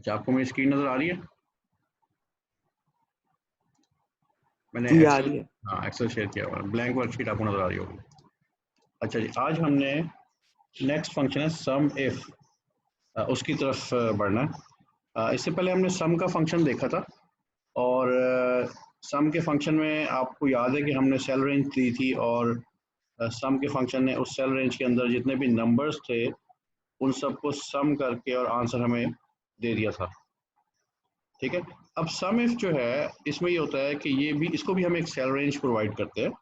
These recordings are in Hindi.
अच्छा, आपको मेरी स्क्रीन नजर आ रही है? मैंने जी आ एक्सेल, रही है। हाँ एक्सेल शेयर किया हुआ है, ब्लैंक वर्कशीट आपको नजर आ रही होगी। अच्छा जी, आज हमने नेक्स्ट फंक्शन है सम इफ, उसकी तरफ बढ़ना है। इससे पहले हमने सम का फंक्शन देखा था, और सम के फंक्शन में आपको याद है कि हमने सेल रेंज दी थी, और सम के फंक्शन ने उस सेल रेंज के अंदर जितने भी नंबर्स थे उन सबको सम करके और आंसर हमें दे दिया था। ठीक है, अब सम इफ जो है इसमें ये होता है कि ये भी, इसको भी हम एक सेल रेंज प्रोवाइड करते हैं,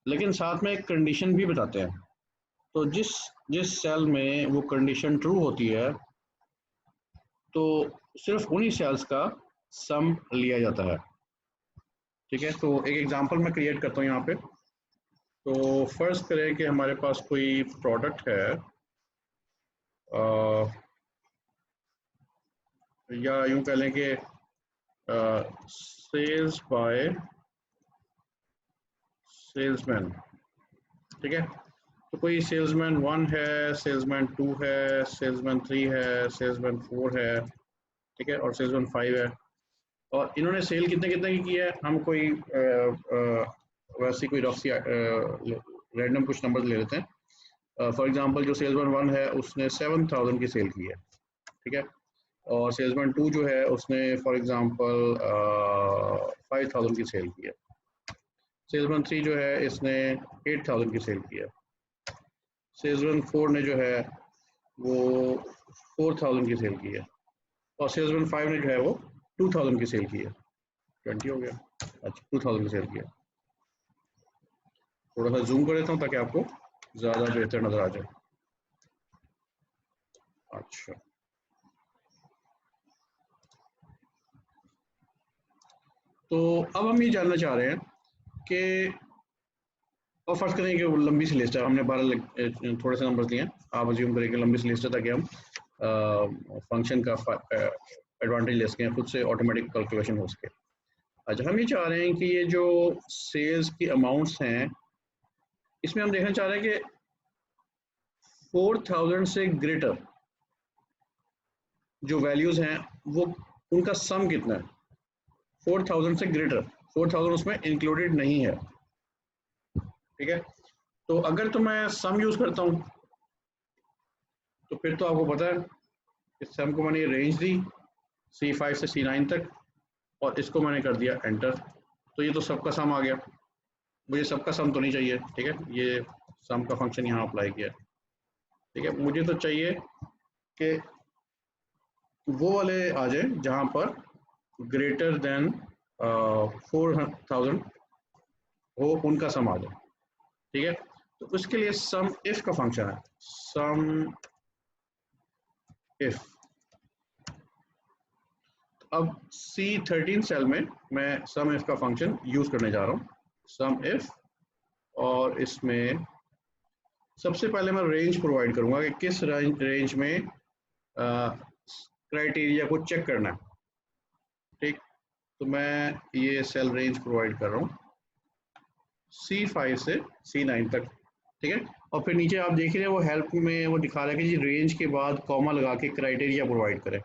लेकिन साथ में एक कंडीशन भी बताते हैं। तो जिस जिस सेल में वो कंडीशन ट्रू होती है तो सिर्फ उन्हीं सेल्स का सम लिया जाता है। ठीक है, तो एक एग्जांपल मैं क्रिएट करता हूँ यहाँ पे। तो फर्स्ट करें कि हमारे पास कोई प्रोडक्ट है, या यूं कह लें कि सेल्स बाय सेल्समैन। ठीक है, तो कोई सेल्समैन 1 है, सेल्समैन 2 है, सेल्समैन 3 है, सेल्समैन 4 है, ठीक है, और सेल्समैन 5 है। और इन्होंने सेल कितने कितने की है, हम कोई वैसी कोई रफ सी रैंडम कुछ नंबर ले लेते हैं। फॉर एग्जांपल जो सेल्समैन 1 है उसने 7,000 की सेल की है। ठीक है, और सेल्समैन 2 जो है उसने फॉर एग्जांपल 5,000 की सेल की है। सेल्समैन 3 जो है इसने 8,000 की सेल की है। सेल्समैन 4 ने जो है वो 4,000 की सेल की है, और सेल्समैन 5 ने जो है वो 2,000 की सेल की है। 20 हो गया। अच्छा, 2,000 की सेल की है। थोड़ा सा जूम कर देता हूँ ताकि आपको ज़्यादा बेहतर नज़र आ जाए। अच्छा, तो अब हम ये जानना चाह रहे हैं कि, और फर्स्ट करें कि वो लंबी सी लिस्ट है, हमने 12 थोड़े से नंबर दिए हैं, आप अज्यूम करें कि लंबी सी लिस्ट है ताकि हम फंक्शन का एडवांटेज ले सकें, खुद से ऑटोमेटिक कैलकुलेशन हो सके। अच्छा, हम ये चाह रहे हैं कि ये जो सेल्स की अमाउंट्स हैं इसमें हम देखना चाह रहे हैं कि 4,000 से ग्रेटर जो वैल्यूज हैं वो उनका सम कितना है। 4,000 से ग्रेटर, 4,000 उसमें इंक्लूडेड नहीं है। ठीक है, तो अगर तो मैं सम यूज करता हूँ तो फिर तो आपको पता है कि सम को मैंने ये रेंज दी C5 से C9 तक, और इसको मैंने कर दिया एंटर, तो ये तो सबका सम आ गया। मुझे सबका सम तो नहीं चाहिए। ठीक है, ये सम का फंक्शन यहाँ अप्लाई किया। ठीक है, मुझे तो चाहिए कि वो वाले आ जाए जहाँ पर ग्रेटर देन 4,000 हो, उनका सम आ जाए। ठीक है, तो उसके लिए सम इफ का फंक्शन है, सम इफ। अब C13 सेल में मैं सम इफ का फंक्शन यूज करने जा रहा हूँ, सम इफ, और इसमें सबसे पहले मैं रेंज प्रोवाइड करूंगा कि किस रेंज में क्राइटेरिया को चेक करना है। ठीक, तो मैं ये सेल रेंज प्रोवाइड कर रहा हूँ C5 से C9 तक। ठीक है, और फिर नीचे आप देख रहे हैं वो हेल्प में वो दिखा रहा है कि जी रेंज के बाद कॉमा लगा के क्राइटेरिया प्रोवाइड करें,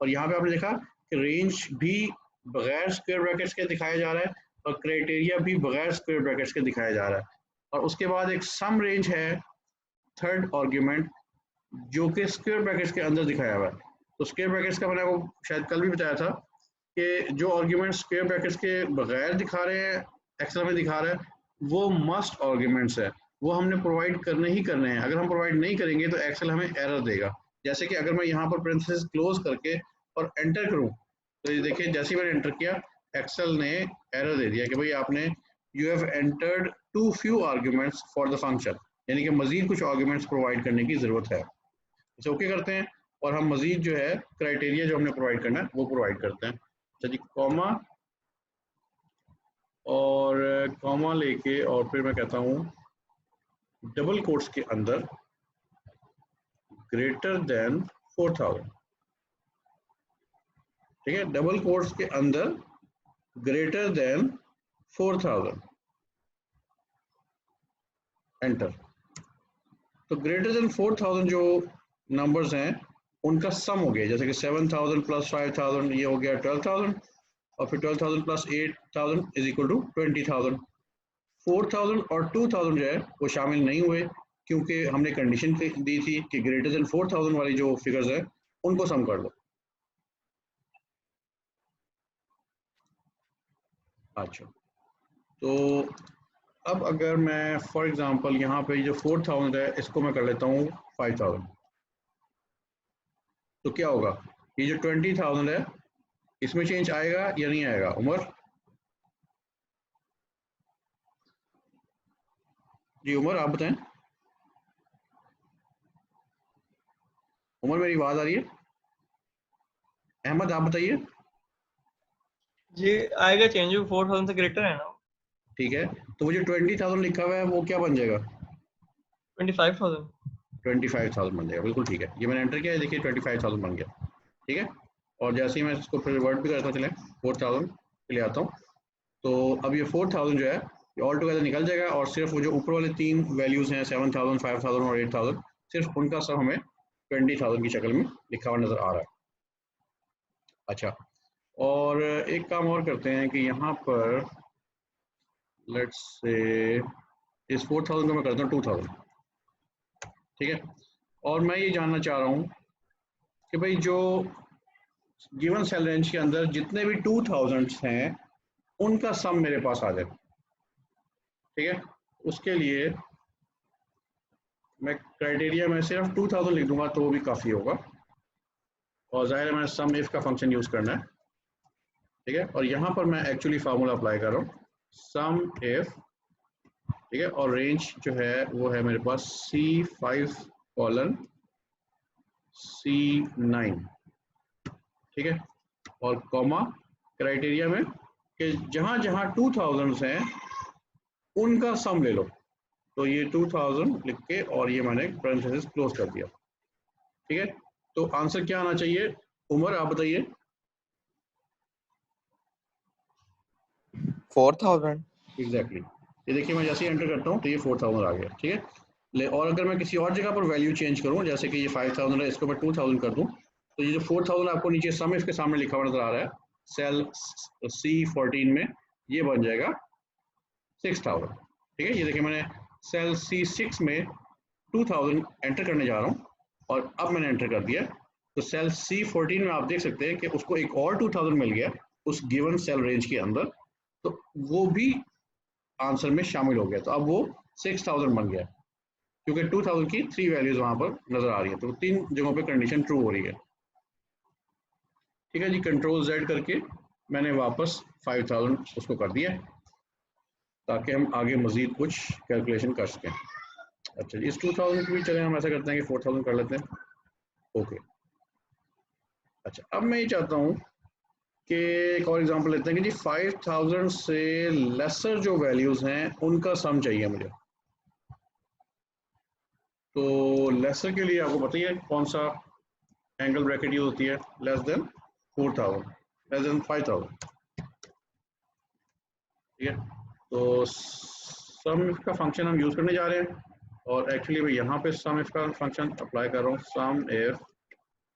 और यहाँ पे आपने देखा कि रेंज भी बगैर स्क्वायर ब्रैकेट्स के दिखाया जा रहा है, और क्राइटेरिया भी बगैर स्क्वायर ब्रैकेट्स के दिखाया जा रहा है। और उसके बाद एक सम रेंज है, थर्ड आर्ग्यूमेंट, जो कि स्क्वायर ब्रैकेट्स के अंदर दिखाया हुआ है। तो स्क्वायर ब्रैकेट्स का मैंने आपको शायद कल भी बताया था कि जो आर्ग्यूमेंट स्क्वायर ब्रैकेट्स के बगैर दिखा रहे हैं, एक्सेल में दिखा रहा है, वो मस्ट आर्ग्यूमेंट्स है, वो हमने प्रोवाइड करने ही करने हैं। अगर हम प्रोवाइड नहीं करेंगे तो एक्सेल हमें एरर देगा। जैसे कि अगर मैं यहाँ पर पेरेंथेसिस क्लोज करके और एंटर करूँ, तो ये देखिए जैसे ही मैंने एंटर किया एक्सेल ने एरर दे दिया कि भाई आपने you have entered too few arguments for the function, यानी कि मजीद कुछ आर्ग्यूमेंट्स प्रोवाइड करने की जरूरत है। इसे ओके करते हैं, और हम मजीद जो है क्राइटेरिया जो हमने प्रोवाइड करना है वो प्रोवाइड करते हैं। चलिए, कॉमा, और कॉमा लेके और फिर मैं कहता हूँ डबल कोट्स के अंदर ग्रेटर देन 4,000। ठीक है, डबल कोट्स के अंदर ग्रेटर देन 4,000, एंटर। तो ग्रेटर देन 4,000 जो नंबर्स हैं उनका सम हो गया, जैसे कि 7,000 प्लस 5,000 ये हो गया 12,000, और फिर 12,000 प्लस 8,000 इज इक्वल टू 20,000। 4,000 और 2,000 जो है वो शामिल नहीं हुए, क्योंकि हमने कंडीशन दी थी कि ग्रेटर देन 4,000 वाली जो फिगर्स है उनको सम कर लो। अच्छा, तो अब अगर मैं फॉर एग्जांपल यहाँ पे जो 4,000 है इसको मैं कर लेता हूँ 5,000, तो क्या होगा, ये जो 20,000 है इसमें चेंज आएगा या नहीं आएगा उमर? जी उमर आप बताएं। उमर मेरी आवाज आ रही है? अहमद आप बताइए। ये आएगा चेंज, 4,000 से ग्रेटर है ना। ठीक है, तो वो जो 20,000 लिखा हुआ है वो क्या बन जाएगा? 25,000। 25,000 बन जाएगा, बिल्कुल ठीक है, ये मैंने एंटर किया है, देखिए 25,000 बन गया। ठीक है, और जैसे ही मैं इसको फिर रिवर्ट भी करता चले 4,000 के लिए आता हूँ, तो अब ये 4,000 जो है ये ऑल टुगेदर निकल जाएगा, और सिर्फ वो जो ऊपर वाले तीन वैल्यूज हैं 7,000, 5,000 और 8,000, सिर्फ उनका सब हमें 20,000 की शक्ल में लिखा हुआ नजर आ रहा है। अच्छा, और एक काम और करते हैं कि यहाँ पर लेट्स से इस 4,000 को मैं करता हूँ 2,000। ठीक है, और मैं ये जानना चाह रहा हूँ कि भाई जो गिवन सेल रेंज के अंदर जितने भी 2,000 हैं उनका सम मेरे पास आ जाए। ठीक है, उसके लिए मैं क्राइटेरिया में सिर्फ 2,000 लिख दूंगा तो वो भी काफ़ी होगा, और जाहिर है मैंने सम इफ का फंक्शन यूज़ करना है। ठीक है, और यहाँ पर मैं एक्चुअली फार्मूला अप्लाई कर रहा हूँ, सम इफ। ठीक है, और रेंज जो है वो है मेरे पास C5 कॉलन C9। ठीक है, और कॉमा क्राइटेरिया में कि जहाँ जहाँ 2,000 हैं उनका सम ले लो, तो ये 2,000 लिख के और ये मैंने पेरेंथेसिस क्लोज कर दिया। ठीक है, तो आंसर क्या आना चाहिए उमर आप बताइए? 4,000। एग्जैक्टली, ये देखिए मैं जैसे ही एंटर करता हूँ तो ये 4,000 आ गया। ठीक है, ले और अगर मैं किसी और जगह पर वैल्यू चेंज करूँ, जैसे कि ये 5,000 है इसको मैं 2,000 कर दूँ, तो ये जो 4,000 आपको नीचे सम इसके सामने लिखा हुआ नजर आ रहा है सेल C14 में, ये बन जाएगा 6,000। ठीक है, ये देखिए मैंने सेल C6 में 2,000 एंटर करने जा रहा हूँ, और अब मैंने एंटर कर दिया, तो सेल C14 में आप देख सकते हैं कि उसको एक और 2,000 मिल गया उस गिवन सेल रेंज के अंदर, तो वो भी आंसर में शामिल हो गया, तो अब वो 6,000 बन गया, क्योंकि 2,000 की 3 वैल्यूज वहां पर नजर आ रही है, तो तीन जगहों पे कंडीशन ट्रू हो रही है। ठीक है जी, कंट्रोल Z करके मैंने वापस 5,000 उसको कर दिया, ताकि हम आगे मजीद कुछ कैलकुलेशन कर सकें। अच्छा जी, इस 2,000 को भी चले हम ऐसा करते हैं कि 4,000 कर लेते हैं। ओके, अच्छा अब मैं ये चाहता हूँ कि एक और एग्जांपल लेते हैं कि जी 5,000 से लेसर जो वैल्यूज हैं उनका सम चाहिए मुझे। तो लेसर के लिए आपको पता ही है कौन सा एंगल ब्रैकेट यूज होती है, लेस देन 4,000, लेस देन 5,000। ठीक है, तो सम इफ का फंक्शन हम यूज करने जा रहे हैं, और एक्चुअली मैं यहाँ पे सम इफ का फंक्शन अप्लाई कर रहा हूँ, सम इफ,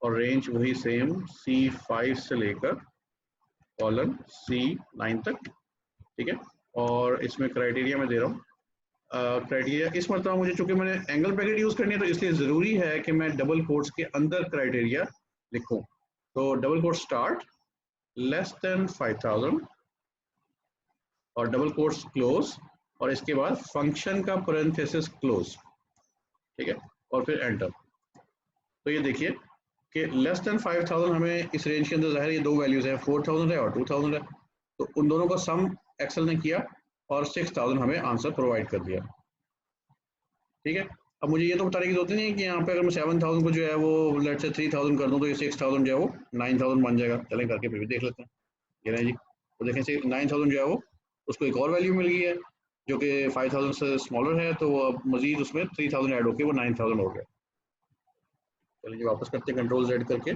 और रेंज वही सेम C5 से लेकर कॉलन C9 तक। ठीक है, और इसमें क्राइटेरिया मैं दे रहा हूँ, क्राइटेरिया इस मतलब मुझे, चूंकि मैंने एंगल ब्रैकेट यूज करनी है तो इसलिए जरूरी है कि मैं डबल कोट्स के अंदर क्राइटेरिया लिखूं, तो double quote start less than 5,000 और डबल कोट्स क्लोज, और इसके बाद फंक्शन का पैरेंथेसिस क्लोज। ठीक है, और फिर एंटर। तो ये देखिए कि लेस देन 5,000 हमें इस रेंज के अंदर जाहिर ये दो वैल्यूज है, 4,000 है और 2,000 है, तो उन दोनों का सम एक्सेल ने किया और 6,000 हमें आंसर प्रोवाइड कर दिया। ठीक है, अब मुझे ये तो बताने की जरूरत नहीं है कि यहाँ पे अगर मैं 7,000 को जो है वो लेट से 3,000 कर दूँ तो ये 6,000 जो है वो 9,000 बन जाएगा। चलें करके फिर भी देख लेते हैं। ये रहे जी, तो देखें 9,000 जो है वो उसको एक और वैल्यू मिल गई है जो कि 5,000 से स्मॉलर है, तो अब मजीद उसमें 3,000 ऐड होकर वो 9,000 हो गया। चलिए वापस करते हैं, कंट्रोल Z करके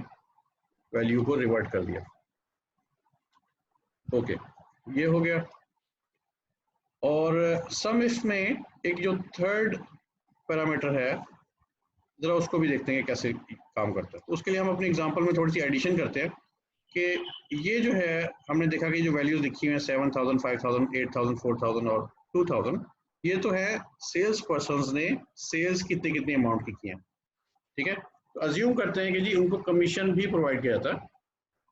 वैल्यू को रिवर्ट कर दिया। ओके, ये हो गया। और सम इफ में एक जो थर्ड पैरामीटर है ज़रा उसको भी देखते हैं कैसे काम करता है। तो उसके लिए हम अपने एग्जांपल में थोड़ी सी एडिशन करते हैं कि ये जो है हमने देखा कि जो वैल्यूज लिखी हुई हैं 7000, 5000, 8000, 4000 और 2000, ये तो है सेल्स पर्सन ने सेल्स कितनी कितनी अमाउंट की हैं, ठीक है। तो अज्यूम करते हैं कि जी उनको कमीशन भी प्रोवाइड किया जाता है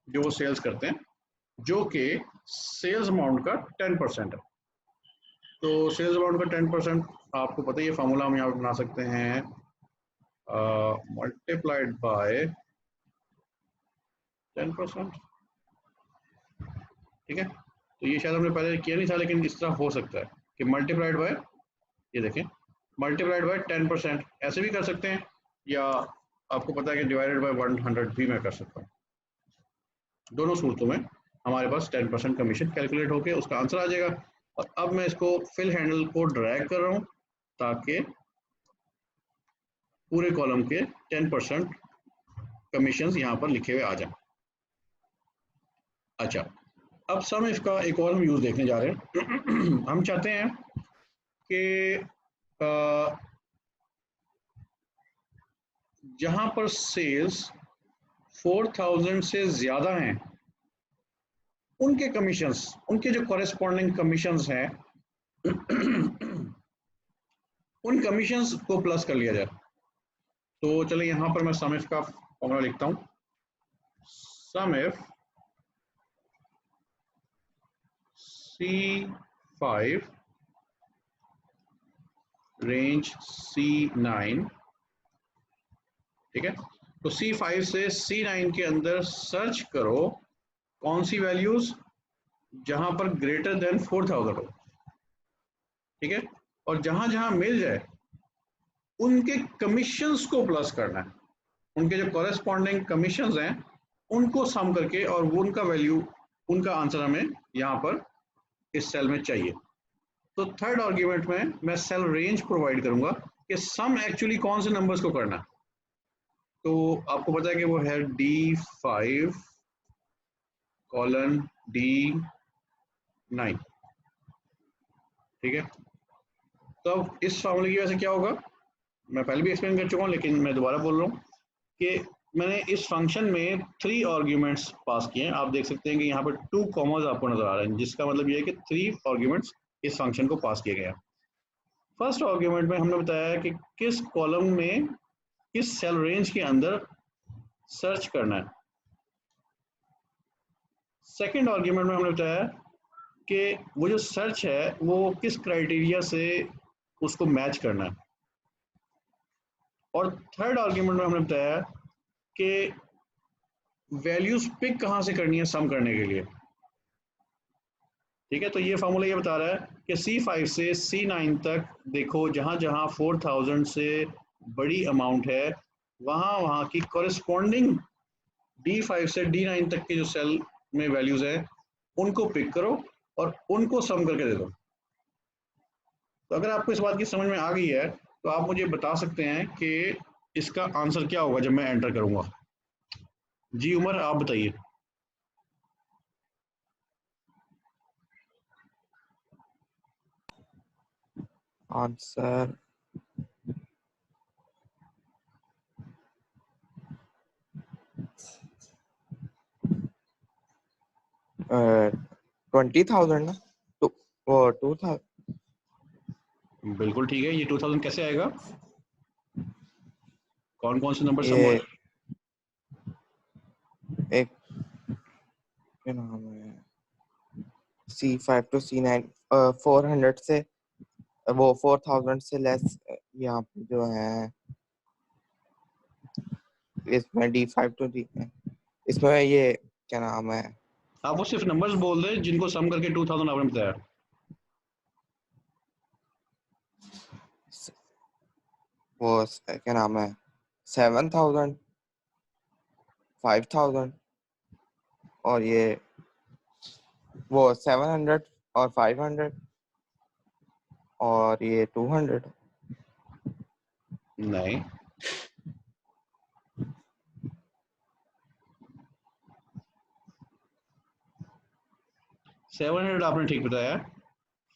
जो वो सेल्स करते हैं, जो कि सेल्स अमाउंट का 10% है। तो सेल्स अमाउंट का 10% आपको पता ही है, फार्मूला हम यहाँ पे बना सकते हैं मल्टीप्लाइड बाय 10%, ठीक है। तो ये शायद हमने पहले किया नहीं था, लेकिन इस तरह हो सकता है कि मल्टीप्लाइड बाय, ये देखें, मल्टीप्लाइड बाय 10%, ऐसे भी कर सकते हैं, या आपको पता है कि डिवाइडेड बाय 100 भी मैं कर सकता हूँ। दोनों सूरतों में हमारे पास 10% कमीशन कैलकुलेट होकर उसका आंसर आ जाएगा। और अब मैं इसको फिल हैंडल को ड्रैग कर रहा हूँ ताकि पूरे कॉलम के 10% कमीशन यहाँ पर लिखे हुए आ जाए। अच्छा, अब सम इफ का एक और हम यूज देखने जा रहे हैं। हम चाहते हैं कि जहां पर सेल्स 4000 से ज्यादा हैं, उनके कमीशंस, उनके जो कॉरेस्पॉन्डिंग कमीशंस हैं, उन कमीशंस को प्लस कर लिया जाए। तो चलिए यहाँ पर मैं सम इफ का फॉर्मूला लिखता हूँ। सम इफ C5 रेंज C9, ठीक है। तो C5 से C9 के अंदर सर्च करो कौन सी वैल्यूज जहां पर ग्रेटर देन 4000 हो, ठीक है। और जहां जहां मिल जाए उनके कमीशंस को प्लस करना है, उनके जो कॉरेस्पॉन्डिंग कमीशंस हैं उनको सम करके, और वो उनका वैल्यू, उनका आंसर हमें यहाँ पर इस सेल में चाहिए। तो थर्ड आर्ग्यूमेंट में मैं सेल रेंज प्रोवाइड करूंगा कि सम एक्चुअली कौन से नंबर्स को करना है। तो आपको पता है कि वो है D5 कॉलन D9, ठीक है। तो अब इस फॉर्मूले की वजह से क्या होगा, मैं पहले भी एक्सप्लेन कर चुका हूँ लेकिन मैं दोबारा बोल रहा हूँ कि मैंने इस फंक्शन में 3 आर्ग्यूमेंट्स पास किए हैं। आप देख सकते हैं कि यहाँ पर 2 कॉमर्स आपको नजर आ रहे हैं, जिसका मतलब ये है कि 3 आर्ग्यूमेंट्स इस फंक्शन को पास किए गए हैं। फर्स्ट आर्ग्यूमेंट में हमने बताया कि किस कॉलम में किस सेल रेंज के अंदर सर्च करना है। सेकंड आर्ग्यूमेंट में हमने बताया कि वो जो सर्च है वो किस क्राइटेरिया से उसको मैच करना है। और थर्ड आर्ग्यूमेंट में हमने बताया कि वैल्यूज पिक कहाँ से करनी है सम करने के लिए, ठीक है। तो ये फार्मूला ये बता रहा है कि C5 से C9 तक देखो, जहाँ जहाँ 4000 से बड़ी अमाउंट है वहाँ वहाँ की कॉरेस्पॉन्डिंग D5 से D9 तक के जो सेल में वैल्यूज है उनको पिक करो और उनको सम करके दे दो। तो अगर आपको इस बात की समझ में आ गई है तो आप मुझे बता सकते हैं कि इसका आंसर क्या होगा जब मैं एंटर करूंगा। जी उमर, आप बताइए। आंसर 20,000 ना, तो वो 2000। बिल्कुल ठीक है। ये 2000 कैसे आएगा, कौन कौन से नंबर सम हो ये रहे एक क्या नाम है, C5 to C9 400 से वो 4000 से लेस, यहाँ पे जो है इसमें D5 to D, इसमें ये क्या नाम है, आप वो सिर्फ नंबर्स बोल दें जिनको सम करके 2000 आपने बताया। वो क्या नाम है 7000, 5000 और ये वो 700 और 500 और ये 200। नहीं, 700 आपने ठीक बताया,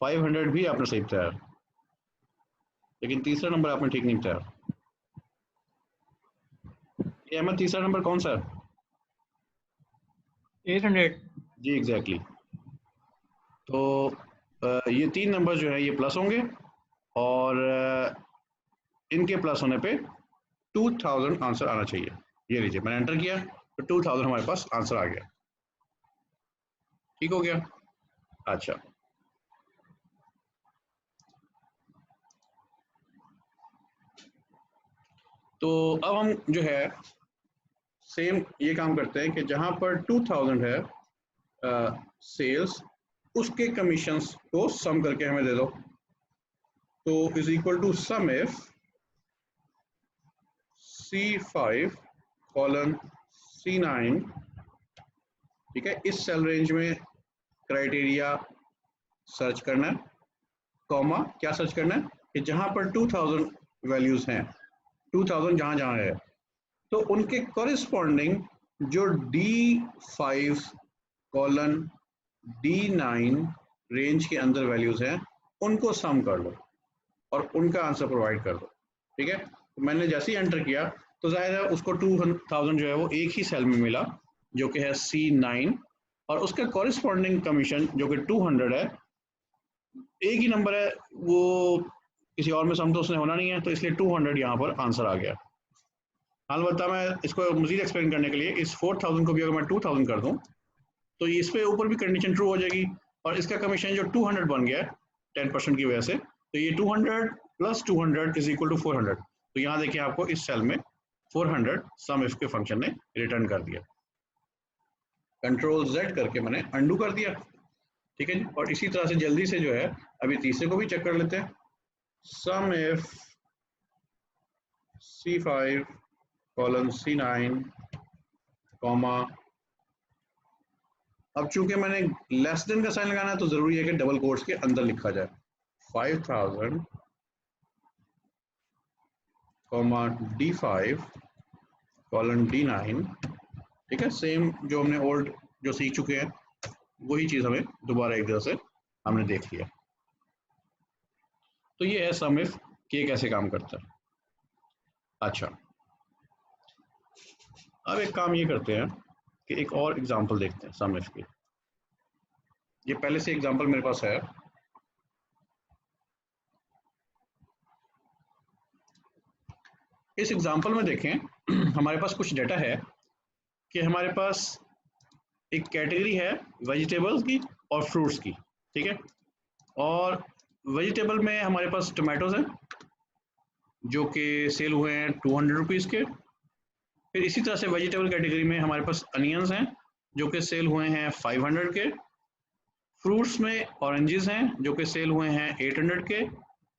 500 भी आपने सही बताया, लेकिन तीसरा नंबर आपने ठीक नहीं बताया। ये अहमद तीसरा नंबर कौन सा है? 800। जी एग्जैक्टली। तो ये 3 नंबर जो है ये प्लस होंगे और इनके प्लस होने पे 2000 आंसर आना चाहिए। ये लीजिए मैंने एंटर किया तो 2000 हमारे पास आंसर आ गया। ठीक हो गया। अच्छा, तो अब हम जो है सेम ये काम करते हैं कि जहां पर 2000 है सेल्स, उसके कमीशंस को सम करके हमें दे दो। तो is equal to sum if C5 colon C9, ठीक है, इस सेल रेंज में क्राइटेरिया सर्च करना है, कॉमा क्या सर्च करना है कि जहां पर 2000 वैल्यूज हैं, 2000 जहां जहां है तो उनके कॉरिस्पॉन्डिंग जो D5 कॉलन D9 रेंज के अंदर वैल्यूज हैं उनको सम कर लो और उनका आंसर प्रोवाइड कर दो। ठीक है, तो मैंने जैसे ही एंटर किया तो जाहिर है उसको 2000 जो है वो एक ही सेल में मिला जो कि है C9 और उसका कॉरिस्पॉन्डिंग कमीशन जो कि 200 है, एक ही नंबर है वो, किसी और में सम तो उसने होना नहीं है, तो इसलिए 200 यहाँ पर आंसर आ गया। अलबत्ता मैं इसको मजीद एक्सप्लेन करने के लिए इस 4000 को भी अगर मैं 2000 कर दूं तो इस पे ऊपर भी कंडीशन ट्रू हो जाएगी और इसका कमीशन जो 200 बन गया 10% की वजह से, तो ये 200 प्लस 200 इज इक्वल टू 400। तो यहाँ देखिए आपको इस सेल में 400 सम इफ के फंक्शन ने रिटर्न कर दिया। कंट्रोल Z करके मैंने अंडू कर दिया। ठीक है जी, और इसी तरह से जल्दी से जो है अभी तीसरे को भी चेक कर लेते हैं। सम if C5 colon C9 comma, अब चूंकि मैंने लेस देन का साइन लगाना है तो जरूरी है कि डबल कोट्स के अंदर लिखा जाए 5000 कॉमा D5 कॉलन D9। ठीक है, सेम जो हमने ओल्ड जो सीख चुके हैं वही चीज हमें दोबारा एक तरह से हमने देख लिया। तो ये है सम इफ के कैसे काम करता है। अच्छा, अब एक काम ये करते हैं कि एक और एग्जांपल देखते हैं सम इफ की। ये पहले से एग्जांपल मेरे पास है। इस एग्जांपल में देखें हमारे पास कुछ डेटा है कि हमारे पास एक कैटेगरी है वेजिटेबल्स की और फ्रूट्स की। ठीक है, और वेजिटेबल में हमारे पास टमाटोज हैं जो कि सेल हुए हैं 200 रुपीज़ के। फिर इसी तरह से वेजिटेबल कैटेगरी में हमारे पास अनियंस हैं जो कि सेल हुए हैं 500 के। फ्रूट्स में ऑरेंजेस हैं जो कि सेल हुए हैं 800 के।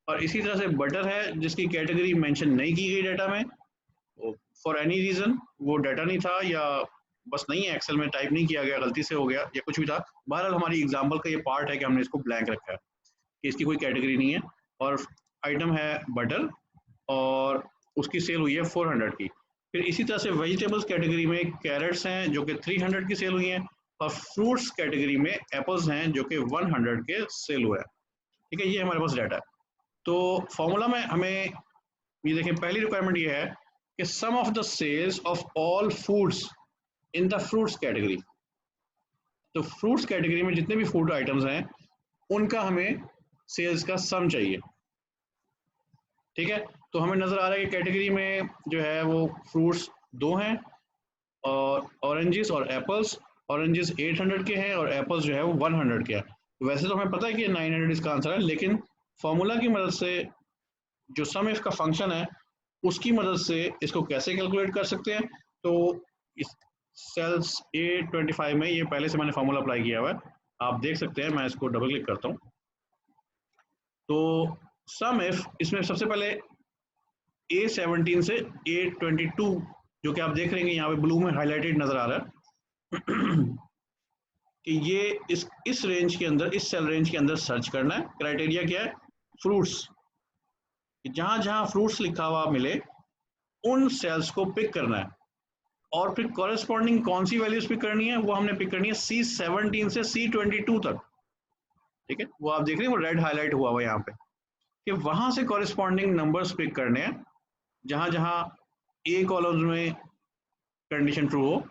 और इसी तरह से बटर है जिसकी कैटेगरी मेंशन नहीं की गई डाटा में, फॉर एनी रीज़न वो डाटा नहीं था या बस नहीं है, एक्सेल में टाइप नहीं किया गया, गलती से हो गया या कुछ भी था। बहरहाल हमारी एग्जाम्पल का ये पार्ट है कि हमने इसको ब्लैंक रखा है कि इसकी कोई कैटेगरी नहीं है और आइटम है बटर और उसकी सेल हुई है 400 की। फिर इसी तरह से वेजिटेबल्स कैटेगरी में कैरेट्स हैं जो कि 300 की सेल हुई हैं और फ्रूट्स कैटेगरी में एप्पल्स हैं जो कि 100 के सेल हुए हैं। ठीक है, ये हमारे पास डाटा है। तो फॉर्मूला में हमें ये देखें, पहली रिक्वायरमेंट ये है कि sum of the sales of all foods in the fruits category. तो फ्रूट्स कैटेगरी में जितने भी फूड आइटम्स हैं उनका हमें सेल्स का सम चाहिए। ठीक है, तो हमें नजर आ रहा है कि कैटेगरी में जो है वो फ्रूट्स 2 हैं और ऑरेंजेस और एप्पल्स। ऑरेंजेस 800 के हैं और एप्पल्स जो है वो 100 के हैं। वैसे तो हमें पता है कि 900 इसका आंसर है, लेकिन फॉर्मूला की मदद से जो सम इफ का फंक्शन है उसकी मदद से इसको कैसे कैलकुलेट कर सकते हैं। तो इस सेल्स A25 में ये पहले से मैंने फॉर्मूला अप्लाई किया हुआ है, आप देख सकते हैं। मैं इसको डबल क्लिक करता हूँ तो सम इफ इसमें सबसे पहले A17 से A22 जो कि आप देख रहे हैं यहाँ पे ब्लू में हाईलाइटेड नजर आ रहा है कि ये इस रेंज के अंदर, इस सेल रेंज के अंदर सर्च करना है। क्राइटेरिया क्या है? फ्रूट्स। जहां जहां फ्रूट्स लिखा हुआ मिले उन सेल्स को पिक करना है और फिर कॉरेस्पॉन्डिंग कौन सी वैल्यूज पिक करनी है वो हमने पिक करनी है C17 से C22 तक। ठीक है, वो आप देख रहे हैं वो रेड हाईलाइट हुआ हुआ यहाँ पे कि वहां से कॉरेस्पॉन्डिंग नंबर्स पिक करने हैं। जहां जहां ए कॉलम्स में कंडीशन ट्रू हो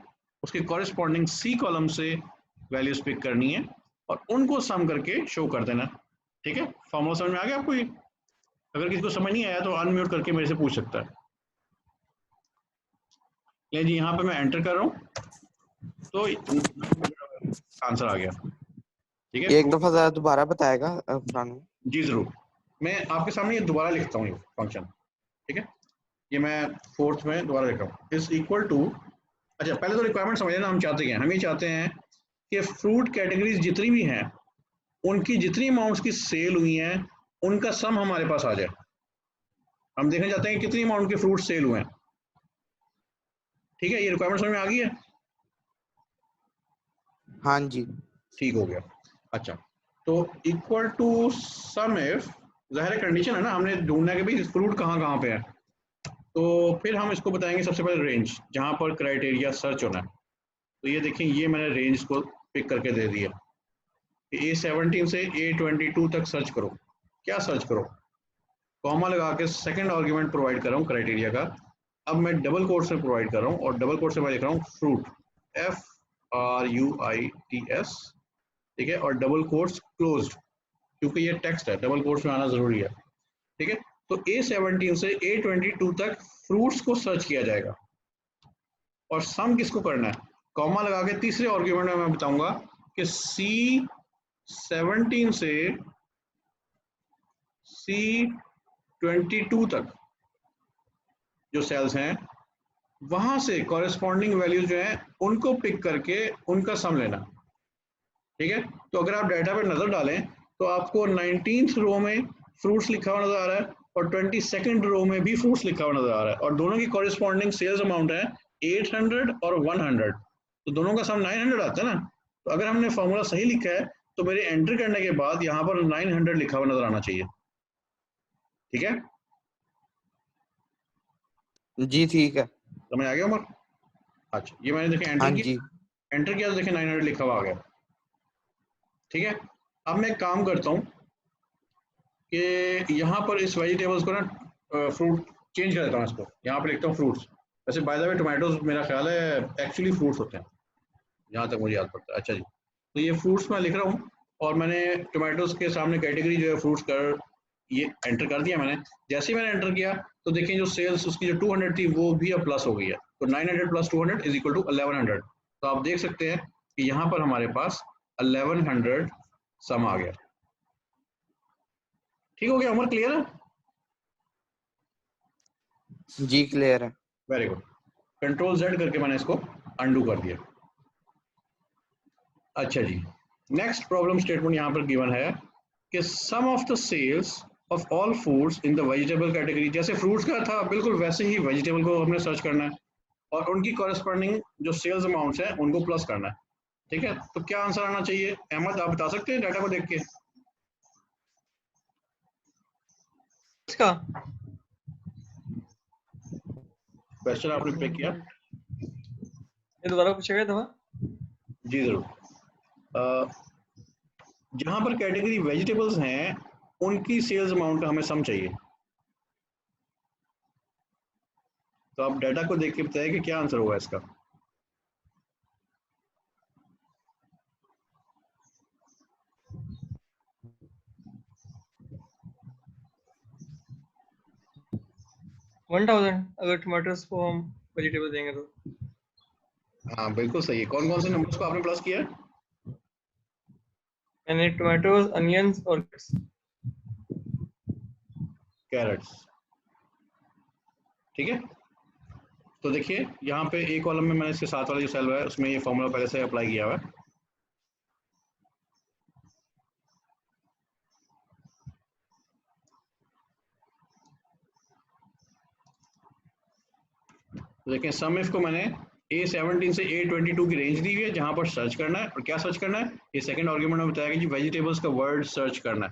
उसके कॉरेस्पॉन्डिंग सी कॉलम से वैल्यूज पिक करनी है और उनको सम करके शो कर देना। ठीक है, फॉर्मूला समझ में आ गया आपको? ये अगर किसी को समझ नहीं आया तो अनम्यूट करके मेरे से पूछ सकता है। ले जी, यहाँ पे मैं एंटर कर रहा हूँ तो आंसर आ गया। ठीक है, एक दफा जरा दोबारा बताएगा फरहान? जी जरूर, मैं आपके सामने ये दोबारा लिखता हूँ ये फंक्शन। ठीक है, ये मैं फोर्थ में दोबारा लिख रहा हूँ, इज इक्वल टू। अच्छा, पहले तो रिक्वायरमेंट समझ लेना, हम चाहते क्या हैं? हम ये चाहते हैं कि फ्रूट कैटेगरीज जितनी भी हैं उनकी जितनी अमाउंट्स की सेल हुई हैं उनका सम हमारे पास आ जाए। हम देखना चाहते हैं कितनी अमाउंट के फ्रूट सेल हुए हैं। ठीक है, ये रिक्वायरमेंट समझ में आ गई है? हाँ जी, ठीक हो गया। अच्छा, तो इक्वल टू सम इफ, ज़ाहिर कंडीशन है ना, हमने ढूंढना है कि भाई फ्रूट कहाँ कहाँ पे है। तो फिर हम इसको बताएंगे सबसे पहले रेंज, जहाँ पर क्राइटेरिया सर्च होना है। तो ये देखें, ये मैंने रेंज को पिक करके दे दिया कि A17 से A22 तक सर्च करो। क्या सर्च करो? कॉमा लगा के सेकंड आर्गुमेंट प्रोवाइड कर रहा हूँ क्राइटेरिया का। अब मैं डबल कोट्स में प्रोवाइड कर रहा हूँ और डबल कोट्स में मैं लिख रहा हूँ फ्रूट, FRUITS। ठीक है, और डबल कोट्स क्लोज्ड, क्योंकि ये टेक्स्ट है, डबल कोट्स में आना जरूरी है। ठीक है, तो A17 से A22 तक फ्रूट्स को सर्च किया जाएगा और सम किसको करना है? कॉमा लगा के तीसरे आर्गुमेंट में मैं बताऊंगा कि C17 से C22 तक जो सेल्स हैं वहां से कॉरेस्पॉन्डिंग वैल्यूज जो है उनको पिक करके उनका सम लेना। ठीक है, तो अगर आप डाटा पे नजर डालें तो आपको 19th रो में फ्रूट्स लिखा हुआ नजर आ रहा है और 22nd रो में भी फ्रूट्स लिखा हुआ नजर आ रहा है और दोनों की कॉरेस्पॉन्डिंग सेल्स अमाउंट है 800 और 100। तो दोनों का सम 900 आता है ना। तो अगर हमने फॉर्मूला सही लिखा है तो मेरे एंटर करने के बाद यहाँ पर 900 लिखा हुआ नजर आना चाहिए। ठीक है, जी ठीक है। समझ आ गया उमर? अच्छा, ये मैंने देखे हाँ एंटर जी, किया, एंटर किया तो देखे 900 लिखा हुआ आ गया। ठीक है, अब मैं एक काम करता हूँ कि यहाँ पर इस वेजिटेबल्स को ना फ्रूट चेंज कर देता हूँ, इसको यहाँ पर लिखता हूँ फ्रूट्स। वैसे बाय द वे टोमेटोज मेरा ख्याल है एक्चुअली फ्रूट्स होते हैं, जहाँ तक मुझे याद पड़ता है। अच्छा जी, तो ये फ्रूट्स मैं लिख रहा हूँ और मैंने टोमेटोज के सामने कैटेगरी जो है फ्रूट्स कर ये एंटर कर दिया मैंने। जैसे ही मैंने एंटर किया तो देखें जो सेल्स उसकी जो 200 थी वो भी अब प्लस हो गई है। तो 900 प्लस 200 इज इक्वल टू 1100। तो आप देख सकते हैं कि यहाँ पर हमारे पास 1100 सम आ गया। ठीक हो गया उमर, क्लियर है? जी क्लियर है। Very good. कंट्रोल Z करके मैंने इसको अंडू कर दिया। अच्छा जी, नेक्स्ट प्रॉब्लम स्टेटमेंट यहाँ पर गिवन है कि sum of the sales of all foods in the vegetable category, जैसे फ्रूट्स का था बिल्कुल वैसे ही वेजिटेबल को हमने सर्च करना है और उनकी कॉरेस्पॉन्डिंग जो सेल्स अमाउंट्स हैं उनको प्लस करना है। ठीक है, तो क्या आंसर आना चाहिए? अहमद आप बता सकते हैं डाटा को देख के? इसका क्वेश्चन आपने पिक किया? ये दोबारा पूछेगा दफा? जी जरूर। जहां पर कैटेगरी वेजिटेबल्स हैं उनकी सेल्स अमाउंट का हमें सम चाहिए। तो आप डाटा को देख के बताइए कि क्या आंसर होगा इसका। वन 1000 अगर टमाटर्स को हम वेजिटेबल देंगे तो। हाँ बिल्कुल सही है। कौन कौन से नंबर्स को आपने प्लस किया है? मैंने टमाटोज, अनियंस और कैरेट्स। ठीक है, तो देखिए यहाँ पे एक कॉलम में मैंने इसके साथ वाला जो सेल है उसमें ये फॉर्मूला पहले से अप्लाई किया हुआ है। तो देखें सम इफ को मैंने A17 से A22 की रेंज दी हुई है जहां पर सर्च करना है। और क्या सर्च करना है? ये सेकंड आर्गुमेंट में बताया कि जी वेजिटेबल्स का वर्ड सर्च करना है।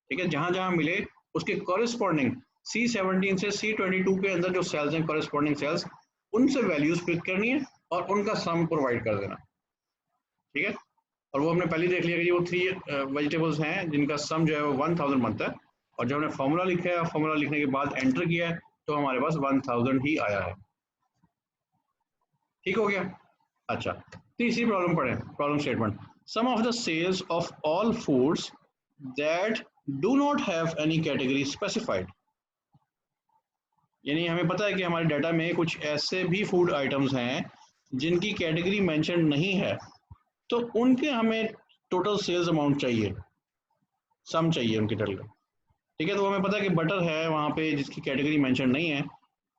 ठीक है, जहां जहां मिले उसके कॉरेस्पॉन्डिंग C17 से C22 के अंदर जो सेल्स हैं कॉरेस्पॉन्डिंग सेल्स, उनसे वैल्यूज पिक करनी है और उनका सम प्रोवाइड कर देना। ठीक है, और वो हमने पहले देख लिया कि ये वो 3 वेजिटेबल्स हैं जिनका सम जो है वो 1000 बनता है। और जब हमने फॉर्मूला लिखा है, फॉर्मूला लिखने के बाद एंटर किया है तो हमारे पास 1000 ही आया है। ठीक हो गया। अच्छा, तीसरी प्रॉब्लम पढ़े, problem statement, sum of the sales of all foods that do not have any category specified. यानी हमें पता है कि हमारे डाटा में कुछ ऐसे भी फूड आइटम्स हैं जिनकी कैटेगरी मेंशन नहीं है, तो उनके हमें टोटल सेल्स अमाउंट चाहिए, सम चाहिए उनके टोटल। ठीक है, तो हमें पता है कि बटर है वहाँ पे जिसकी कैटेगरी मेंशन नहीं है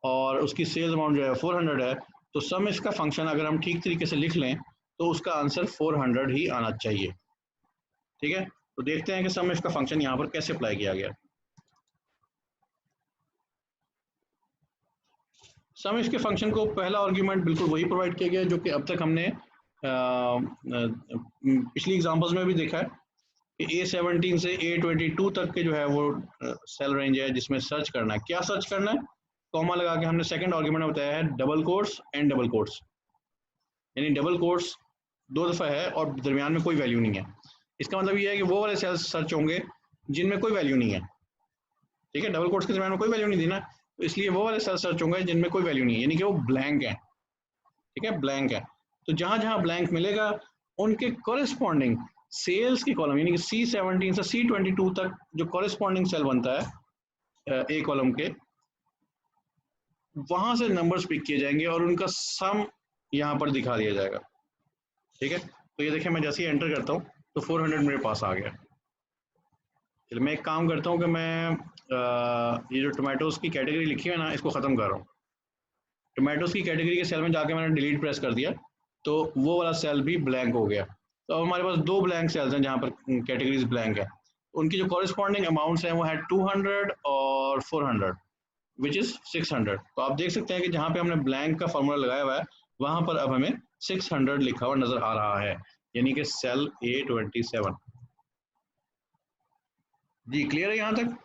और उसकी सेल्स अमाउंट जो है 400 है, तो सम इसका फंक्शन अगर हम ठीक तरीके से लिख लें तो उसका आंसर 400 ही आना चाहिए। ठीक है, तो देखते हैं कि सम इसका फंक्शन यहाँ पर कैसे अप्लाई किया गया। सम इसके फंक्शन को पहला आर्ग्यूमेंट बिल्कुल वही प्रोवाइड किया गया जो कि अब तक हमने पिछली एग्जांपल्स में भी देखा है कि A17 से A22 तक के जो है वो सेल रेंज है जिसमें सर्च करना है। क्या सर्च करना है? कॉमा लगा के हमने सेकंड आर्ग्यूमेंट में बताया है double quotes and double quotes, यानी डबल कोट्स 2 दफ़ा है और दरमियान में कोई वैल्यू नहीं है। इसका मतलब ये है कि वो वाले सेल्स सर्च होंगे जिनमें कोई वैल्यू नहीं है। ठीक है, डबल कोट्स के दरमियान में कोई वैल्यू नहीं दी ना, तो इसलिए वो वाले सेल्स सर्च होंगे जिनमें कोई वैल्यू नहीं है, यानी कि वो ब्लैंक है। ठीक है, ब्लैंक है। तो जहां जहां ब्लैंक मिलेगा उनके कॉरेस्पॉन्डिंग सेल्स की कॉलम, यानी कि C17 से C22 तक जो कॉरेस्पॉन्डिंग सेल बनता है ए कॉलम के, वहां से नंबर्स पिक किए जाएंगे और उनका सम यहाँ पर दिखा दिया जाएगा। ठीक है, तो ये देखिए मैं जैसे ही एंटर करता हूँ तो 400 मेरे पास आ गया। चलिए मैं एक काम करता हूँ कि मैं ये जो टोमेटोज की कैटेगरी लिखी है ना इसको ख़त्म कर रहा हूँ। टोमेटोज की कैटेगरी के सेल में जाके मैंने डिलीट प्रेस कर दिया तो वो वाला सेल भी ब्लैंक हो गया। तो अब हमारे पास 2 ब्लैंक सेल्स हैं जहाँ पर कैटेगरीज ब्लैंक है। उनकी जो कॉरेस्पॉन्डिंग अमाउंट्स हैं वो है 200 और 400 विच इज़ 600। तो आप देख सकते हैं कि जहाँ पे हमने ब्लैंक का फॉर्मूला लगाया हुआ है वहाँ पर अब हमें 600 लिखा हुआ नज़र आ रहा है, यानी कि सेल A27। जी क्लियर है यहाँ तक?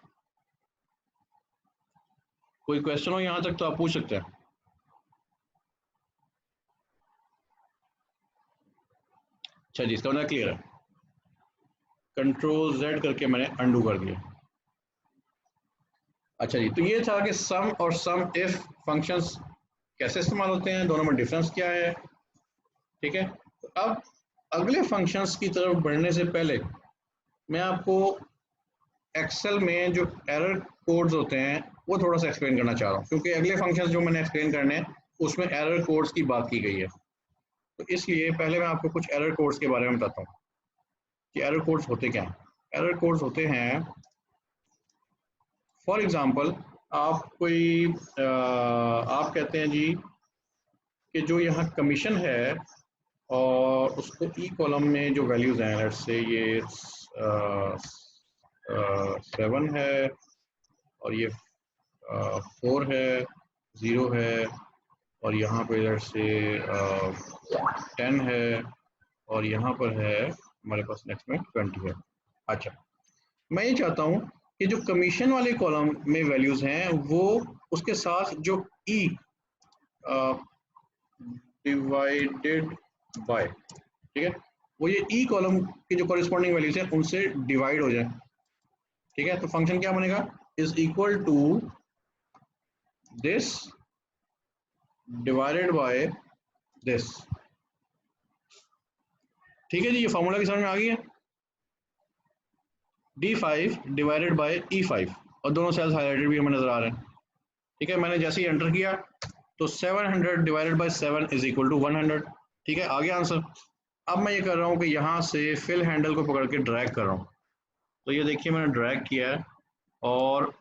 कोई क्वेश्चन हो यहाँ तक तो आप पूछ सकते हैं। अच्छा जी, इसका मतलब क्लियर है। कंट्रोल Z करके मैंने अंडू कर दिया। अच्छा जी, तो ये था कि सम और सम इफ फंक्शंस कैसे इस्तेमाल होते हैं, दोनों में डिफरेंस क्या है। ठीक है, तो अब अगले फंक्शंस की तरफ बढ़ने से पहले मैं आपको एक्सेल में जो एरर कोड्स होते हैं वो थोड़ा सा एक्सप्लेन करना चाह रहा हूँ, क्योंकि अगले फंक्शंस जो मैंने एक्सप्लेन करने हैं उसमें एरर कोड्स की बात की गई है। तो इसलिए पहले मैं आपको कुछ एरर कोड्स के बारे में बताता हूँ कि एरर कोड्स होते क्या हैं। एरर कोड्स होते हैं, फॉर एग्जांपल आप कोई आप कहते हैं जी कि जो यहाँ कमीशन है और उसको ई कॉलम में जो वैल्यूज हैं, लेट्स से ये 7 है और ये 4 है, 0 है और यहाँ पे लेट्स से 10 है और यहाँ पर है हमारे पास नेक्स्ट में 20 है। अच्छा, मैं ये चाहता हूँ कि जो कमीशन वाले कॉलम में वैल्यूज हैं वो उसके साथ जो ई डिवाइडेड बाय, ठीक है, वो ये ई कॉलम की जो कॉरेस्पॉन्डिंग वैल्यूज हैं उनसे डिवाइड हो जाए। ठीक है, तो फंक्शन क्या बनेगा, is equal to this divided by this. ठीक है जी, ये फॉर्मूला की समझ में आ गई है। D5 डिवाइडेड बाय E5 और दोनों सेल्स हाईलाइटेड भी हमें नजर आ रहे हैं। ठीक है, मैंने जैसे ही एंटर किया तो 700 divided by 7 is equal to 100। ठीक है, आ गया आंसर। अब मैं ये कर रहा हूँ कि यहाँ से फिल हैंडल को पकड़ के ड्रैग कर रहा हूँ, तो ये देखिए मैंने ड्रैग किया है और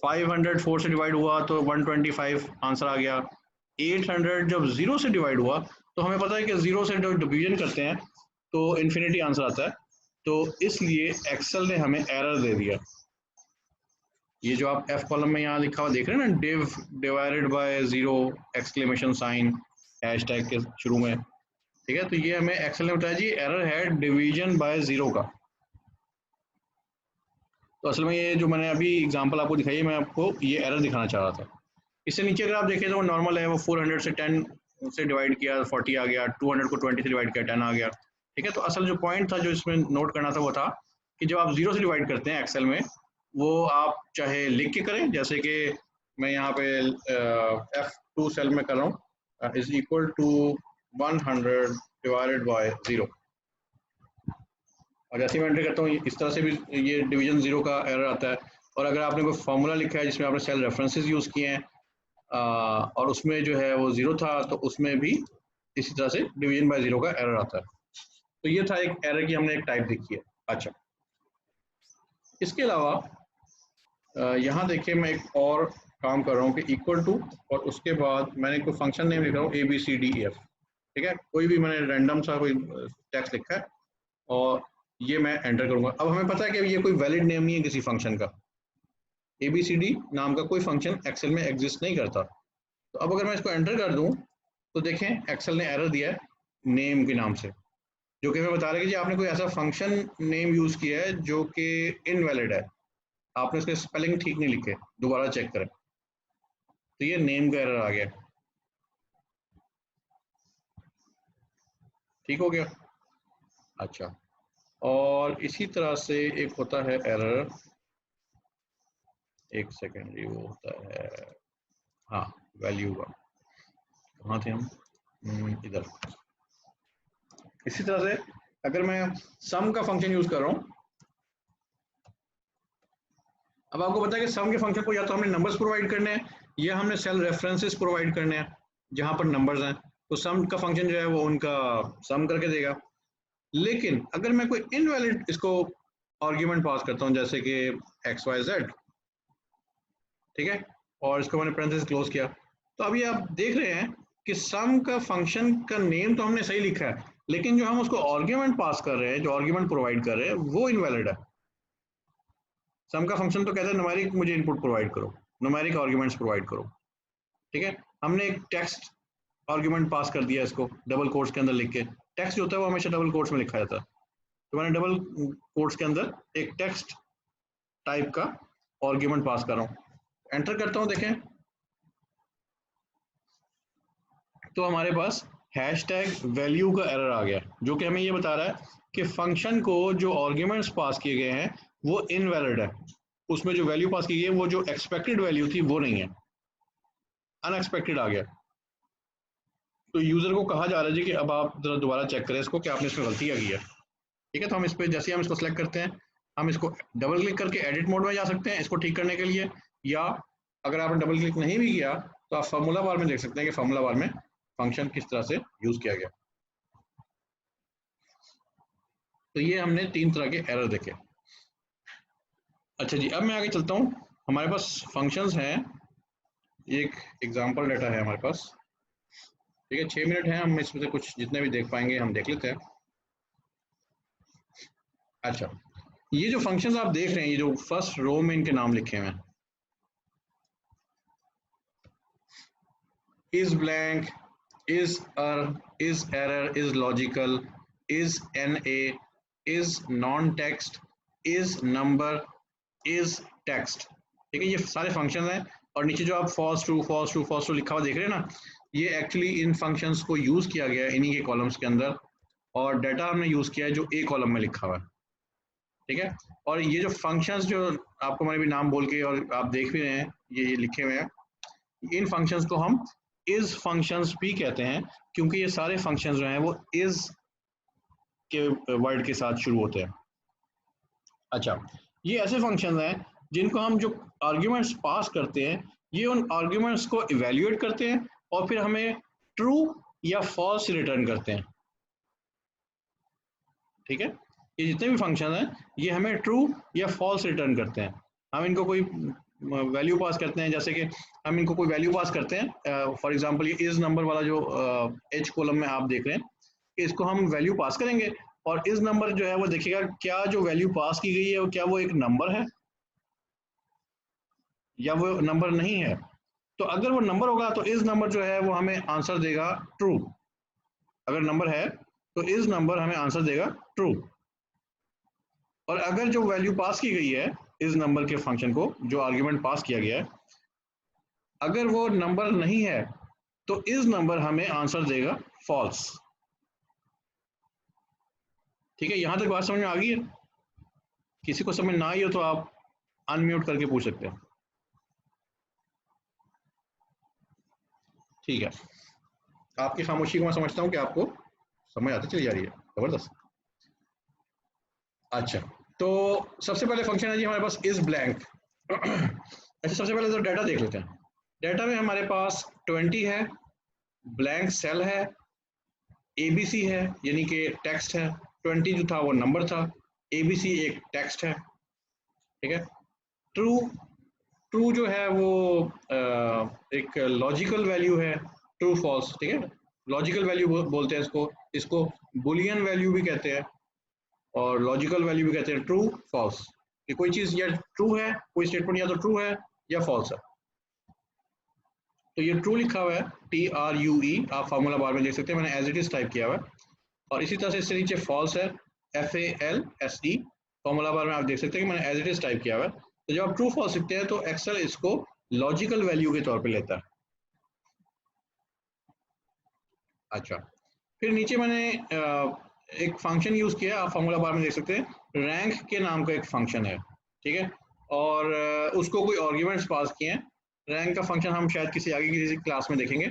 500 4 से डिवाइड हुआ तो 125 आंसर आ गया। 800 जब 0 से डिवाइड हुआ तो हमें पता है कि 0 से जब डिवीजन करते हैं तो इन्फिनिटी आंसर आता है, तो इसलिए एक्सेल ने हमें एरर दे दिया। ये जो आप एफ कॉलम में यहाँ लिखा हुआ देख रहे हैं ना, div divided by 0 exclamation sign hashtag के शुरू में। ठीक है, तो ये हमें एक्सेल ने बताया जी एरर है डिवीजन बाय 0 का। तो असल में ये जो मैंने अभी एग्जांपल आपको दिखाई है मैं आपको ये एरर दिखाना चाह रहा था। इससे नीचे अगर आप देखें तो वो नॉर्मल है, वो 400 से 10 से डिवाइड किया 40 आ गया, 200 को 20 से डिवाइड किया 10 आ गया। ठीक है, तो असल जो पॉइंट था जो इसमें नोट करना था वो था कि जब आप 0 से डिवाइड करते हैं एक्सेल में, वो आप चाहे लिख के करें, जैसे कि मैं यहाँ पे F2 सेल में कर रहा हूँ is equal to 100 divided by 0। और जैसे मैं एंटर करता हूँ इस तरह से भी ये डिवीजन 0 का एरर आता है। और अगर आपने कोई फॉर्मूला लिखा है जिसमें आपने सेल रेफरेंसेस यूज़ किए हैं और उसमें जो है वो 0 था, तो उसमें भी इसी तरह से डिवीजन बाय 0 का एरर आता है। तो ये था एक एरर की हमने एक टाइप देखी है। अच्छा, इसके अलावा यहाँ देखिए मैं एक और काम कर रहा हूँ कि इक्वल टू, और उसके बाद मैंने कोई फंक्शन नेम लिख रहा हूँ ABCDEF। ठीक है, कोई भी मैंने रैंडम सा कोई टेक्स्ट लिखा है और ये मैं एंटर करूंगा। अब हमें पता है कि ये कोई वैलिड नेम नहीं है किसी फंक्शन का। ABCD नाम का कोई फंक्शन एक्सेल में एग्जिस्ट नहीं करता। तो अब अगर मैं इसको एंटर कर दूं तो देखें एक्सेल ने एरर दिया है नेम के नाम से, जो कि हमें बता रहा है कि जी आपने कोई ऐसा फंक्शन नेम यूज किया है जो कि इनवैलिड है, आपने उसके स्पेलिंग ठीक नहीं लिखे, दोबारा चेक करें। तो ये नेम का एरर आ गया। ठीक हो गया। अच्छा, और इसी तरह से एक होता है एरर, एक सेकेंड, ये वो होता है, हाँ, वैल्यू का, कहाँ थे हम, इधर। इसी तरह से अगर मैं सम का फंक्शन यूज कर रहा हूँ, अब आपको पता है कि सम के फंक्शन को या तो हमने नंबर्स प्रोवाइड करने हैं या हमने सेल रेफरेंसेस प्रोवाइड करने हैं जहां पर नंबर्स हैं। तो सम का फंक्शन जो है वो उनका सम करके देगा। लेकिन अगर मैं कोई इनवैलिड इसको आर्ग्यूमेंट पास करता हूं, जैसे कि XYZ, ठीक है, और इसको मैंने पेरेंथेसिस क्लोज किया, तो अभी आप देख रहे हैं कि सम का फंक्शन का नेम तो हमने सही लिखा है, लेकिन जो हम उसको आर्ग्यूमेंट पास कर रहे हैं, जो आर्ग्यूमेंट प्रोवाइड कर रहे हैं, वो इनवैलिड है। सम का फंक्शन तो कहता है न्यूमेरिक मुझे इनपुट प्रोवाइड करो, न्यूमेरिक आर्ग्यूमेंट्स प्रोवाइड करो। ठीक है, हमने एक टेक्स्ट आर्ग्यूमेंट पास कर दिया इसको डबल कोट्स के अंदर लिख के। टेक्स्ट जो होता है वो हमेशा डबल कोट्स में लिखा जाता है, तो मैंने डबल कोट्स के अंदर एक टेक्स्ट टाइप का आर्ग्यूमेंट पास कर रहा हूँ, एंटर करता हूँ, देखें तो हमारे पास हैशटैग वैल्यू का एरर आ गया, जो कि हमें ये बता रहा है कि फंक्शन को जो आर्ग्यूमेंट्स पास किए गए हैं वो इनवैलिड है, उसमें जो वैल्यू पास की गई है वो जो एक्सपेक्टेड वैल्यू थी वो नहीं है, अनएक्सपेक्टेड आ गया। तो यूजर को कहा जा रहा है जी कि अब आप जरा दोबारा चेक करें इसको कि आपने इसमें गलती क्या की है। ठीक है, तो हम इस पे जैसे हम इसको सेलेक्ट करते हैं, हम इसको डबल क्लिक करके एडिट मोड में जा सकते हैं इसको ठीक करने के लिए, या अगर आपने डबल क्लिक नहीं भी किया तो आप फार्मूला बार में देख सकते हैं कि फार्मूला बार में फंक्शन किस तरह से यूज किया गया। तो ये हमने 3 तरह के एरर देखे। अच्छा जी, अब मैं आगे चलता हूँ। हमारे पास फंक्शंस हैं, एक एग्जांपल डाटा है हमारे पास। ठीक है, 6 मिनट है, हम इसमें से कुछ जितने भी देख पाएंगे हम देख लेते हैं। अच्छा, ये जो फंक्शंस आप देख रहे हैं, ये जो फर्स्ट रो में इनके नाम लिखे हुए हैं, is blank, is is error, is logical, is NA, is non-text, is number, is text। ठीक है, ये सारे फंक्शन हैं, और नीचे जो आप false true false true false true लिखा हुआ देख रहे हैं ना, ये एक्चुअली इन फंक्शंस को यूज किया गया है इन्हीं के कॉलम्स के अंदर, और डाटा हमने यूज किया है जो ए कॉलम में लिखा हुआ है। ठीक है, और ये जो फंक्शंस जो आपको मैंने भी नाम बोल के और आप देख भी रहे हैं ये लिखे हुए हैं, इन फंक्शंस को हम इज फंक्शंस भी कहते हैं, क्योंकि ये सारे फंक्शंस जो हैं वो इज के वर्ड के साथ शुरू होते हैं। अच्छा, ये ऐसे फंक्शंस हैं जिनको हम जो आर्ग्यूमेंट्स पास करते हैं, ये उन आर्ग्यूमेंट्स को इवेल्युएट करते हैं और फिर हमें ट्रू या फॉल्स रिटर्न करते हैं। ठीक है, ये जितने भी फंक्शन हैं ये हमें ट्रू या फॉल्स रिटर्न करते हैं। हम इनको कोई वैल्यू पास करते हैं, जैसे कि हम इनको कोई वैल्यू पास करते हैं, फॉर एग्जांपल ये इज नंबर वाला जो एच कॉलम में आप देख रहे हैं, इसको हम वैल्यू पास करेंगे और इज नंबर जो है वो देखिएगा क्या जो वैल्यू पास की गई है वो क्या वो एक नंबर है या वो नंबर नहीं है। तो अगर वो नंबर होगा तो इज नंबर जो है वो हमें आंसर देगा ट्रू, अगर नंबर है तो इज नंबर हमें आंसर देगा ट्रू। और अगर जो वैल्यू पास की गई है इस नंबर के फंक्शन को, जो आर्ग्यूमेंट पास किया गया है, अगर वो नंबर नहीं है तो इस नंबर हमें आंसर देगा फॉल्स। ठीक है, यहां तक बात समझ में आ गई है? किसी को समझ ना आई हो तो आप अनम्यूट करके पूछ सकते हैं। ठीक है, आपकी खामोशी को मैं समझता हूँ कि आपको समझ आती चली जा रही है, जबरदस्त। अच्छा, तो सबसे पहले फंक्शन है जी हमारे पास इज ब्लैंक। अच्छा, सबसे पहले तो डाटा देख लेते हैं। डाटा में हमारे पास 20 है, ब्लैंक सेल है, एबीसी है यानी कि टेक्स्ट है। 20 जो था वो नंबर था, एबीसी एक टेक्स्ट है, ठीक है। ट्रू, ट्रू जो है वो एक लॉजिकल वैल्यू है, ट्रू फॉल्स, ठीक है। लॉजिकल वैल्यू बोलते हैं इसको, इसको बुलियन वैल्यू भी कहते हैं और लॉजिकल वैल्यू भी कहते हैं, ट्रू फॉल्स। कि कोई चीज़ या ट्रू है, कोई स्टेटमेंट या तो ट्रू है या फॉल्स है। तो ये ट्रू लिखा हुआ है, TRUE, आप फार्मूला बार में देख सकते हैं, मैंने एज इट इज टाइप किया हुआ है। और इसी तरह से इससे नीचे फॉल्स है, FALSE, फार्मूला बार में आप देख सकते हैं कि मैंने एज इट इज टाइप किया हुआ है। तो जब आप ट्रू फॉल्स लिखते हैं तो एक्सेल इसको लॉजिकल वैल्यू के तौर पे लेता है। अच्छा, फिर नीचे मैंने एक फंक्शन यूज किया, आप फार्मूला बार में देख सकते हैं, रैंक के नाम का एक फंक्शन है, ठीक है। और उसको कोई आर्ग्यूमेंट्स पास किए हैं। रैंक का फंक्शन हम शायद किसी आगे की किसी क्लास में देखेंगे,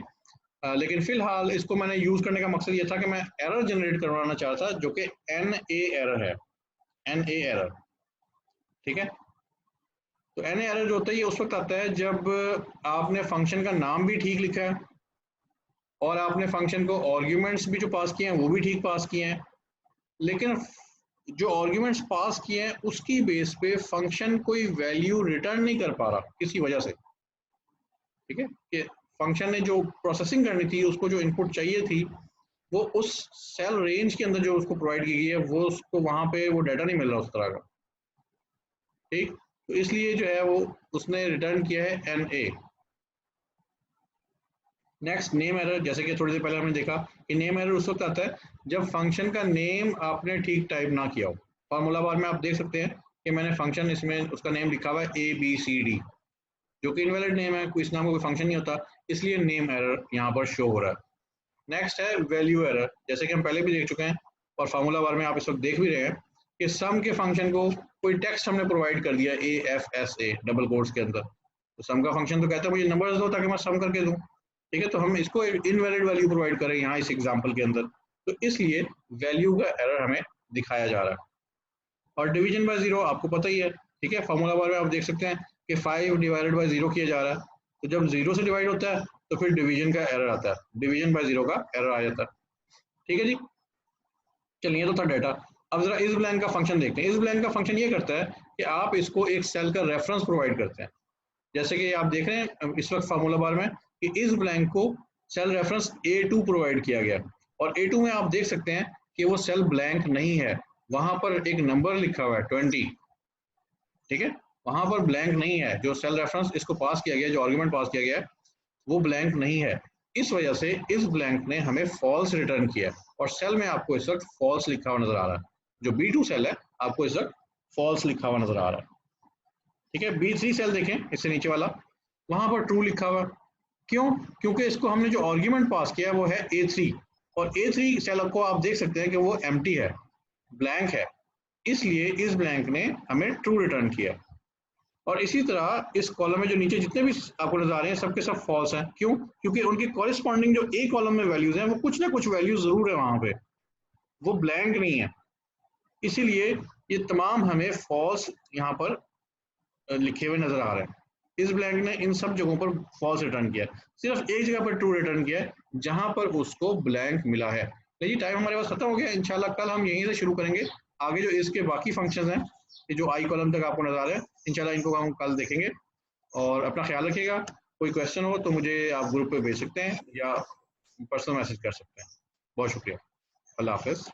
लेकिन फिलहाल इसको मैंने यूज करने का मकसद ये था कि मैं एरर जनरेट करवाना चाहता था जो कि NA एरर है, NA एरर, ठीक है। तो NA एरर जो होता है ये उस वक्त आता है जब आपने फंक्शन का नाम भी ठीक लिखा है और आपने फंक्शन को आर्ग्यूमेंट्स भी जो पास किए हैं वो भी ठीक पास किए हैं, लेकिन जो आर्ग्यूमेंट्स पास किए हैं उसकी बेस पे फंक्शन कोई वैल्यू रिटर्न नहीं कर पा रहा किसी वजह से, ठीक है। कि फंक्शन ने जो प्रोसेसिंग करनी थी, उसको जो इनपुट चाहिए थी, वो उस सेल रेंज के अंदर जो उसको प्रोवाइड की गई है वो उसको वहां पे वो डाटा नहीं मिल रहा उस तरह का, ठीक। तो इसलिए जो है वो उसने रिटर्न किया है NA। नेक्स्ट, नेम एरर, जैसे कि थोड़ी देर पहले हमने देखा कि नेम एरर उस वक्त आता है जब फंक्शन का नेम आपने ठीक टाइप ना किया हो। फार्मूला बार में आप देख सकते हैं कि मैंने फंक्शन इसमें उसका नेम लिखा हुआ है ABCD, जो कि इनवैलिड नेम है, कोई इस नाम का कोई फंक्शन नहीं होता, इसलिए नेम एरर यहाँ पर शो हो रहा है। नेक्स्ट है वैल्यू एरर, जैसे कि हम पहले भी देख चुके हैं और फार्मूला बार में आप इस वक्त देख भी रहे हैं कि सम के फंक्शन को कोई टेक्स्ट हमने प्रोवाइड कर दिया AFSA डबल कोट्स के अंदर, तो सम का फंक्शन तो कहता है मुझे नंबर्स दो ताकि मैं सम करके दूं, ठीक है। तो हम इसको इनवैलिड वैल्यू प्रोवाइड करें यहाँ इस एग्जांपल के अंदर, तो इसलिए वैल्यू का एरर हमें दिखाया जा रहा है। और डिवीजन बाय जीरो आपको पता ही है, ठीक है। फार्मूला बार में आप देख सकते हैं कि 5 डिवाइडेड बाय जीरो किया जा रहा है, तो जब जीरो से डिवाइड होता है तो फिर डिवीजन का एरर आता है, डिवीजन बाय जीरो का एरर आ जाता है, ठीक है जी। चलिए, तो था डाटा। अब जरा इस ब्लैंक का फंक्शन देखते हैं। इस ब्लैंक का फंक्शन ये करता है कि आप इसको एक सेल का रेफरेंस प्रोवाइड करते हैं, जैसे कि आप देख रहे हैं इस वक्त फार्मूला बार में कि इस ब्लैंक को सेल रेफरेंस A2 प्रोवाइड किया गया, और A2 में आप देख सकते हैं कि वो सेल ब्लैंक नहीं है, वहां पर एक नंबर लिखा हुआ है 20, ठीक है। वहां पर ब्लैंक नहीं है, जो सेल रेफरेंस इसको पास किया गया, जो आर्गुमेंट पास किया गया है वो ब्लैंक नहीं है। इस वजह से इस ब्लैंक ने हमें फॉल्स रिटर्न किया, और सेल में आपको इस वक्त फॉल्स लिखा हुआ नजर आ रहा है। जो B2 सेल है आपको इस वक्त फॉल्स लिखा हुआ नजर आ रहा है, ठीक है। B3 सेल देखें, इससे नीचे वाला, वहां पर ट्रू लिखा हुआ। क्यों? क्योंकि इसको हमने जो आर्ग्यूमेंट पास किया वो है A3, और A3 सेल को आप देख सकते हैं कि वो एम्प्टी है, ब्लैंक है, इसलिए इस ब्लैंक ने हमें ट्रू रिटर्न किया। और इसी तरह इस कॉलम में जो नीचे जितने भी आपको नजर आ रहे हैं सबके सब फॉल्स हैं। क्यों? क्योंकि उनकी कॉरेस्पॉन्डिंग जो A कॉलम में वैल्यूज हैं वो कुछ ना कुछ वैल्यू जरूर है वहां पे, वो ब्लैंक नहीं है, इसीलिए ये तमाम हमें फॉल्स यहाँ पर लिखे हुए नजर आ रहे हैं। इस ब्लैंक ने इन सब जगहों पर फॉल्स रिटर्न किया, सिर्फ एक जगह पर ट्रू रिटर्न किया है जहां पर उसको ब्लैंक मिला है। लेकिन टाइम हमारे पास खत्म हो गया, इंशाल्लाह कल हम यहीं से शुरू करेंगे। आगे जो इसके बाकी फंक्शंस हैं, ये जो I कॉलम तक आपको नजर आ रहे हैं, इंशाल्लाह इनको हम कल देखेंगे। और अपना ख्याल रखिएगा। कोई क्वेश्चन हो तो मुझे आप ग्रुप पे भेज सकते हैं या पर्सनल मैसेज कर सकते हैं। बहुत शुक्रिया, अल्लाह हाफिज।